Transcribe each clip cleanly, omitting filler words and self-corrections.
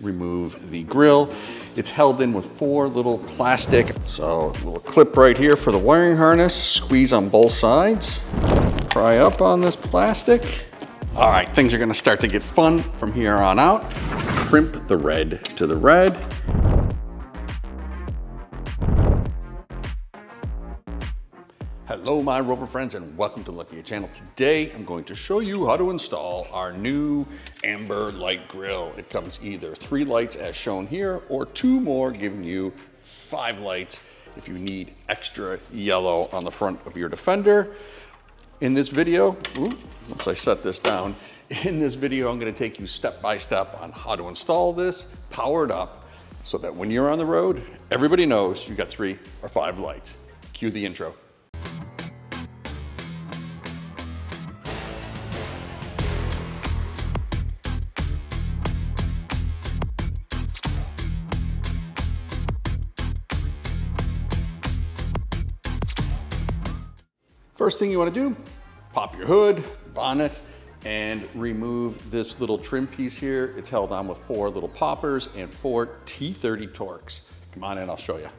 remove the grill. It's held in with 4 little plastic, so a little clip right here for the wiring harness, squeeze on both sides, pry up on this plastic. All right, things are gonna start to get fun from here on out. Crimp the red to the red. Hello my rover friends and welcome to Lucky8 channel. Today I'm going to show you how to install our new amber light grill. It comes either 3 lights as shown here or 2 more, giving you 5 lights if you need extra yellow on the front of your Defender. In this video, once I set this down, in this video I'm going to take you step by step on how to install this, power it up, so that when you're on the road, everybody knows you got 3 or 5 lights. Cue the intro. First thing you want to do, pop your hood, bonnet, and remove this little trim piece here. It's held on with 4 little poppers and 4 T30 Torx. Come on in, I'll show you.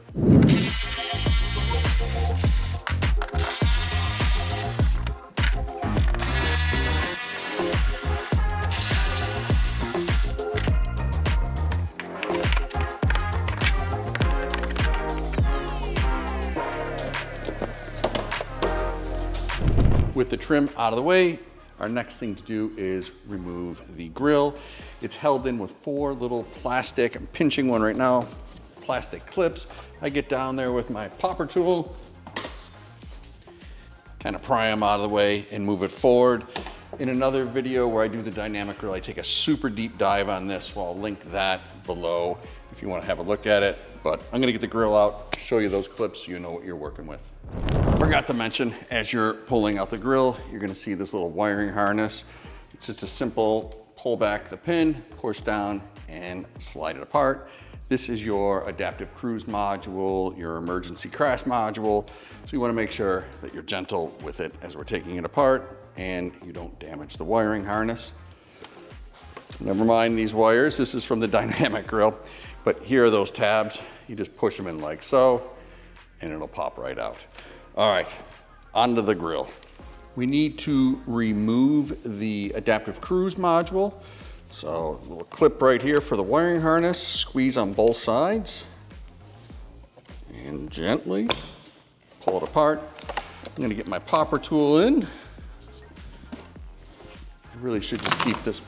With the trim out of the way, our next thing to do is remove the grill. It's held in with 4 little plastic, I'm pinching one right now, plastic clips. I get down there with my popper tool, kind of pry them out of the way and move it forward. In another video where I do the dynamic grill, I take a super deep dive on this, so I'll link that below if you want to have a look at it. But I'm gonna get the grill out, show you those clips so you know what you're working with. Forgot to mention, as you're pulling out the grill, you're gonna see this little wiring harness. It's just a simple pull back the pin, push down, and slide it apart. This is your adaptive cruise module, your emergency crash module. So you wanna make sure that you're gentle with it as we're taking it apart and you don't damage the wiring harness. Never mind these wires, this is from the dynamic grill, but here are those tabs. You just push them in like so, and it'll pop right out. All right, onto the grill. We need to remove the adaptive cruise module. So a little clip right here for the wiring harness, squeeze on both sides, and gently pull it apart. I'm gonna get my popper tool in. I really should just keep this,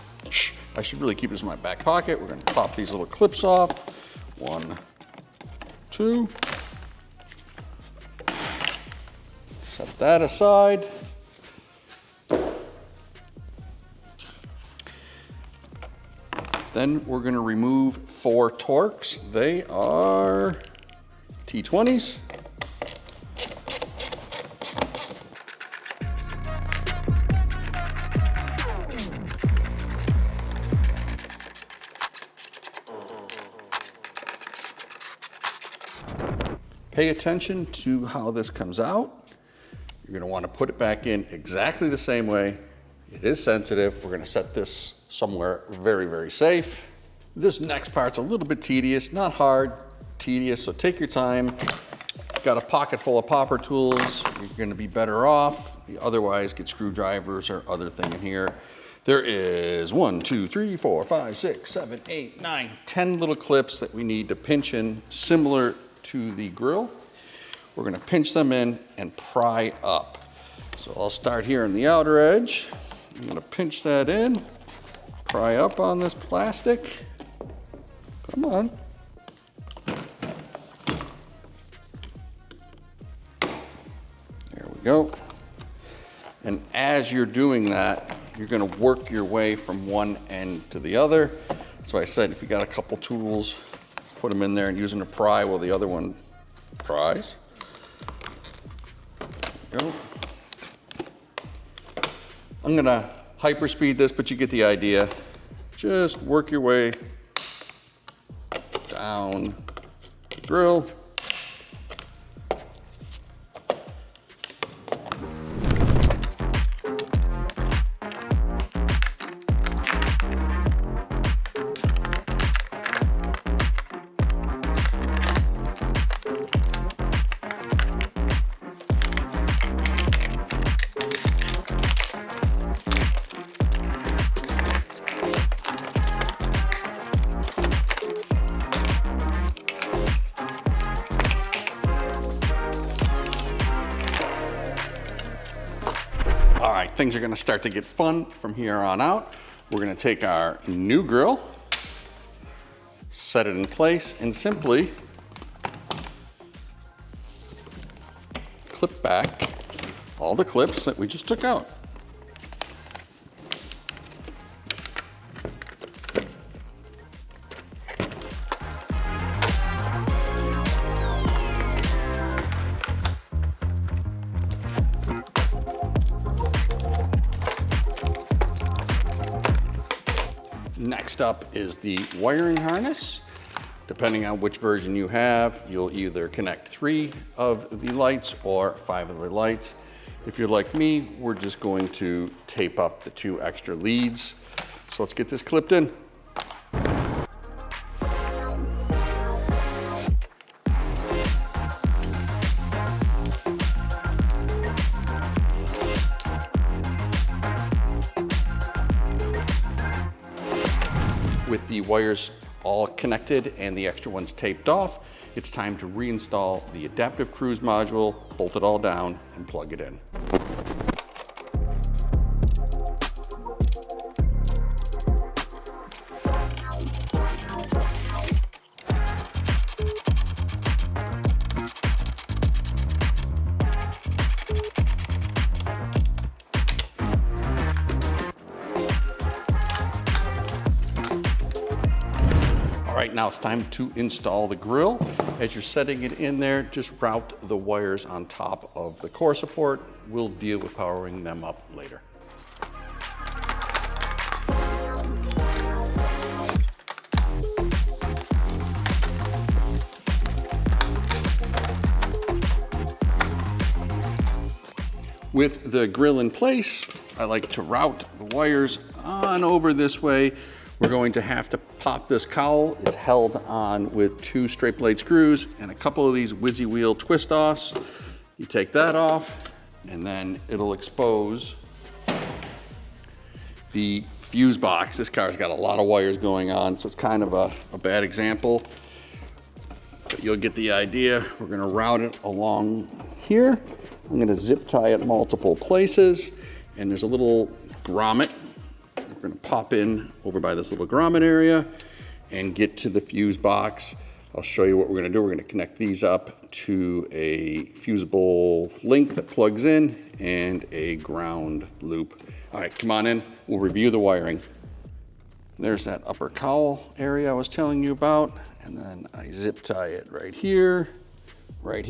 I should really keep this in my back pocket. We're gonna pop these little clips off. 1, 2. Set that aside. Then we're going to remove 4 Torx. They are T20s. Pay attention to how this comes out. You're gonna wanna put it back in exactly the same way. It is sensitive. We're gonna set this somewhere very, very safe. This next part's a little bit tedious, not hard, tedious, so take your time. Got a pocket full of popper tools. You're gonna be better off. You otherwise get screwdrivers or other thing in here. There is 1, 2, 3, 4, 5, 6, 7, 8, 9, 10 little clips that we need to pinch in, similar to the grill. We're gonna pinch them in and pry up. So I'll start here on the outer edge. I'm gonna pinch that in, pry up on this plastic. Come on. There we go. And as you're doing that, you're gonna work your way from one end to the other. That's why I said if you got a couple tools, put them in there and use them to pry while the other one pries. Go. I'm gonna hyperspeed this, but you get the idea. Just work your way down the grill. things are gonna start to get fun from here on out. We're gonna take our new grill, set it in place, and simply clip back all the clips that we just took out. Next up is the wiring harness. Depending on which version you have, you'll either connect 3 of the lights or 5 of the lights. If you're like me, we're just going to tape up the 2 extra leads. So let's get this clipped in. With the wires all connected and the extra ones taped off, it's time to reinstall the adaptive cruise module, bolt it all down, and plug it in. All right, now it's time to install the grill. As you're setting it in there, just route the wires on top of the core support. We'll deal with powering them up later. With the grill in place, I like to route the wires on over this way. We're going to have to pop this cowl. It's held on with 2 straight blade screws and a couple of these whizzy wheel twist offs. You take that off and then it'll expose the fuse box. This car's got a lot of wires going on, so it's kind of a bad example, but you'll get the idea. We're gonna route it along here. I'm gonna zip tie it multiple places, and there's a little grommet. We're gonna pop in over by this little grommet area and get to the fuse box. I'll show you what we're gonna do. We're gonna connect these up to a fusible link that plugs in and a ground loop. All right, come on in. We'll review the wiring. There's that upper cowl area I was telling you about. And then I zip tie it right here, right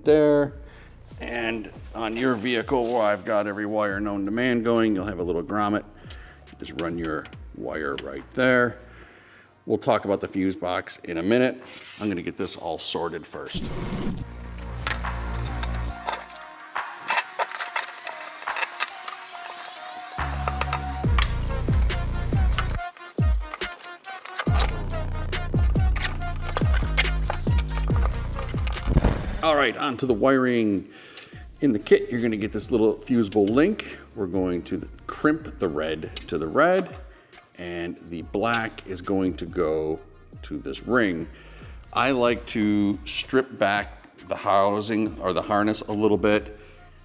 there. And on your vehicle, where I've got every wire known to man going, you'll have a little grommet. Just run your wire right there. We'll talk about the fuse box in a minute. I'm gonna get this all sorted first. All right, onto the wiring. In the kit, you're gonna get this little fusible link. We're going to crimp the red to the red, and the black is going to go to this ring. I like to strip back the housing or the harness a little bit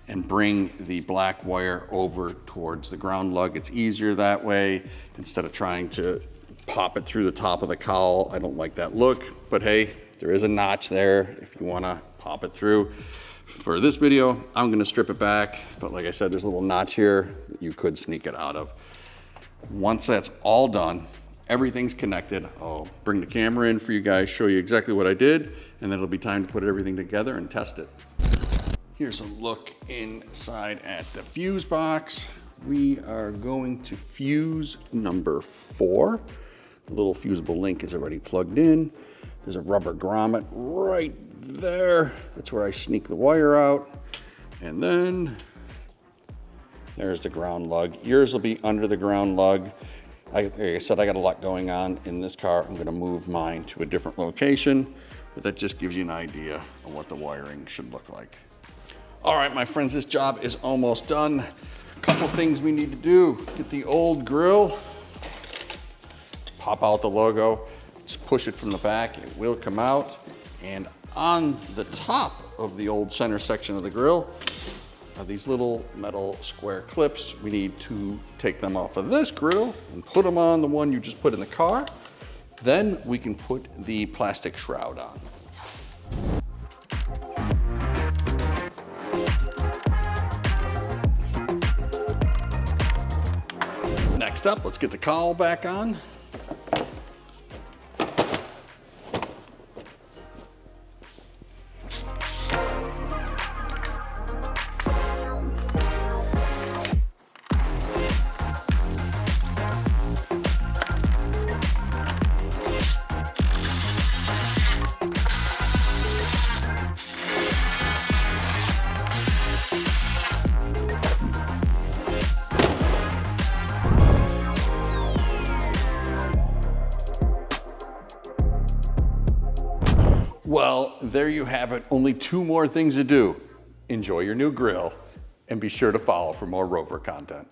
and bring the black wire over towards the ground lug. It's easier that way instead of trying to pop it through the top of the cowl. I don't like that look, but hey, there is a notch there if you wanna pop it through. For this video, I'm gonna strip it back, but like I said, there's a little notch here that you could sneak it out of. Once that's all done, everything's connected, I'll bring the camera in for you guys, show you exactly what I did, and then it'll be time to put everything together and test it. Here's a look inside at the fuse box. We are going to fuse number 4. The little fusible link is already plugged in. There's a rubber grommet right there. That's where I sneak the wire out. And then there's the ground lug. Yours will be under the ground lug. Like I said, I got a lot going on in this car. I'm gonna move mine to a different location, but that just gives you an idea of what the wiring should look like. All right, my friends, this job is almost done. A couple things we need to do. Get the old grill, pop out the logo, just push it from the back, it will come out. And on the top of the old center section of the grill, are these little metal square clips. We need to take them off of this grill and put them on the one you just put in the car. Then we can put the plastic shroud on. Next up, let's get the cowl back on. Well, there you have it. Only 2 more things to do. Enjoy your new grill and be sure to follow for more Rover content.